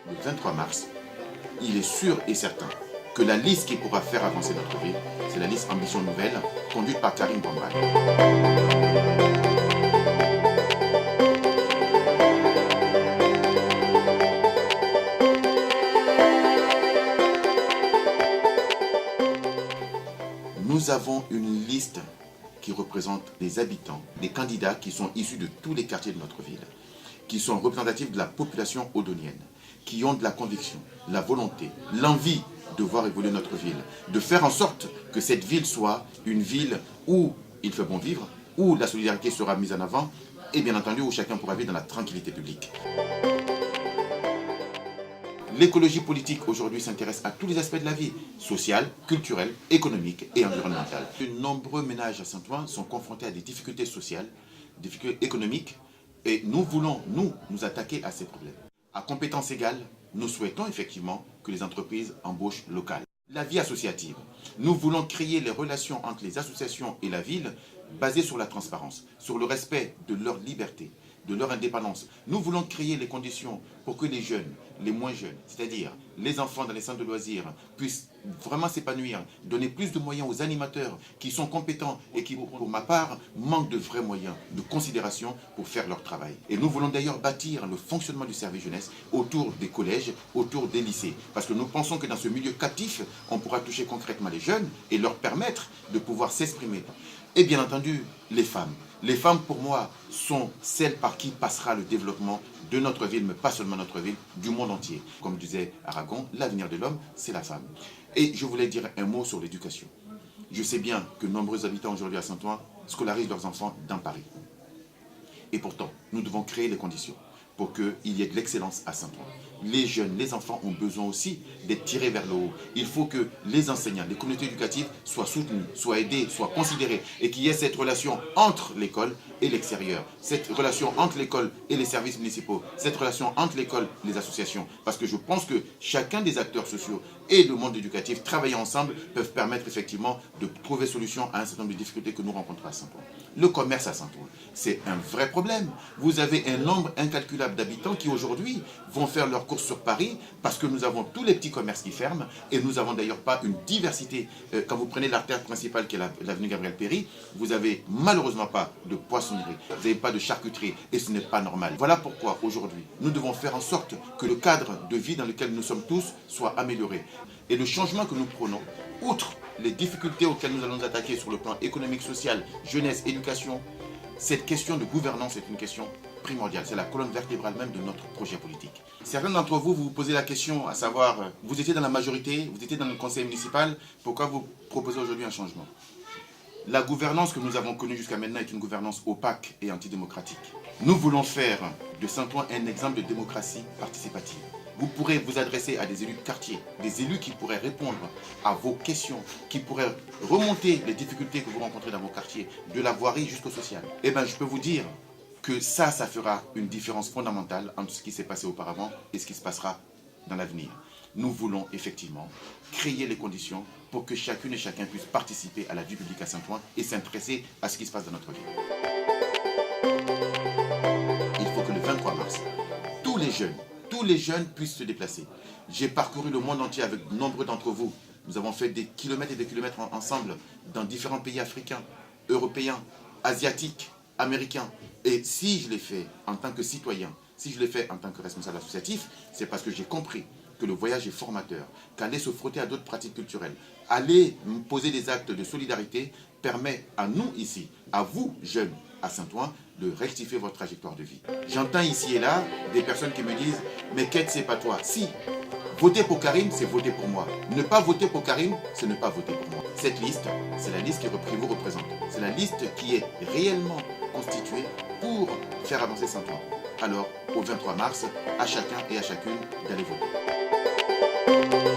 le 23 mars, il est sûr et certain que la liste qui pourra faire avancer notre ville, c'est la liste Ambition Nouvelle, conduite par Karim Bambal. Nous avons une liste qui représente les habitants, les candidats qui sont issus de tous les quartiers de notre ville, qui sont représentatifs de la population odonienne, qui ont de la conviction, la volonté, l'envie de voir évoluer notre ville, de faire en sorte que cette ville soit une ville où il fait bon vivre, où la solidarité sera mise en avant et bien entendu où chacun pourra vivre dans la tranquillité publique. L'écologie politique aujourd'hui s'intéresse à tous les aspects de la vie, sociale, culturelle, économique et environnementale. De nombreux ménages à Saint-Ouen sont confrontés à des difficultés sociales, des difficultés économiques, et nous voulons, nous attaquer à ces problèmes. À compétences égales, nous souhaitons effectivement que les entreprises embauchent locales. La vie associative. Nous voulons créer les relations entre les associations et la ville basées sur la transparence, sur le respect de leur liberté, de leur indépendance. Nous voulons créer les conditions pour que les jeunes, les moins jeunes, c'est-à-dire les enfants dans les centres de loisirs, puissent vraiment s'épanouir, donner plus de moyens aux animateurs qui sont compétents et qui, pour ma part, manquent de vrais moyens, de considération pour faire leur travail. Et nous voulons d'ailleurs bâtir le fonctionnement du service jeunesse autour des collèges, autour des lycées. Parce que nous pensons que dans ce milieu captif, on pourra toucher concrètement les jeunes et leur permettre de pouvoir s'exprimer. Et bien entendu, les femmes. Les femmes, pour moi, sont celles par qui passera le développement de notre ville, mais pas seulement notre ville, du monde entier. Comme disait Aragon, l'avenir de l'homme, c'est la femme. Et je voulais dire un mot sur l'éducation. Je sais bien que nombreux habitants aujourd'hui à Saint-Ouen scolarisent leurs enfants dans Paris. Et pourtant, nous devons créer les conditions pour qu'il y ait de l'excellence à Saint-Ouen. Les jeunes, les enfants ont besoin aussi d'être tirés vers le haut. Il faut que les enseignants, les communautés éducatives soient soutenus, soient aidés, soient considérés et qu'il y ait cette relation entre l'école et l'extérieur. Cette relation entre l'école et les services municipaux, cette relation entre l'école et les associations. Parce que je pense que chacun des acteurs sociaux et le monde éducatif travaillant ensemble peuvent permettre effectivement de trouver solution à un certain nombre de difficultés que nous rencontrons à Saint-Ouen. Le commerce à Saint-Ouen, c'est un vrai problème. Vous avez un nombre incalculable d'habitants qui aujourd'hui vont faire leurs courses sur Paris parce que nous avons tous les petits commerces qui ferment et nous n'avons d'ailleurs pas une diversité. Quand vous prenez l'artère principale qui est l'avenue Gabriel Péri, vous n'avez malheureusement pas de poissonnerie, vous n'avez pas de charcuterie et ce n'est pas normal. Voilà pourquoi aujourd'hui nous devons faire en sorte que le cadre de vie dans lequel nous sommes tous soit amélioré. Et le changement que nous prenons, outre les difficultés auxquelles nous allons nous attaquer sur le plan économique, social, jeunesse, éducation, cette question de gouvernance est une question primordiale. C'est la colonne vertébrale même de notre projet politique. Certains d'entre vous, vous posez la question à savoir, vous étiez dans la majorité, vous étiez dans le conseil municipal, pourquoi vous proposez aujourd'hui un changement? La gouvernance que nous avons connue jusqu'à maintenant est une gouvernance opaque et antidémocratique. Nous voulons faire de Saint-Ouen un exemple de démocratie participative. Vous pourrez vous adresser à des élus de quartier, des élus qui pourraient répondre à vos questions, qui pourraient remonter les difficultés que vous rencontrez dans vos quartiers, de la voirie jusqu'au social. Eh bien, je peux vous dire que ça fera une différence fondamentale entre ce qui s'est passé auparavant et ce qui se passera dans l'avenir. Nous voulons effectivement créer les conditions pour que chacune et chacun puisse participer à la vie publique à Saint-Ouen et s'intéresser à ce qui se passe dans notre ville. Il faut que le 23 mars, tous les jeunes puissent se déplacer. J'ai parcouru le monde entier avec nombreux d'entre vous. Nous avons fait des kilomètres et des kilomètres ensemble dans différents pays africains, européens, asiatiques, américains. Et si je l'ai fait en tant que citoyen, si je l'ai fait en tant que responsable associatif, c'est parce que j'ai compris que le voyage est formateur, qu'aller se frotter à d'autres pratiques culturelles, aller poser des actes de solidarité permet à nous ici, à vous jeunes à Saint-Ouen, de rectifier votre trajectoire de vie. J'entends ici et là des personnes qui me disent « Mais Kate, c'est pas toi ». Si, voter pour Karim, c'est voter pour moi. Ne pas voter pour Karim, c'est ne pas voter pour moi. Cette liste, c'est la liste qui vous représente. C'est la liste qui est réellement constituée pour faire avancer Saint-Ouen. Alors, au 23 mars, à chacun et à chacune d'aller voter.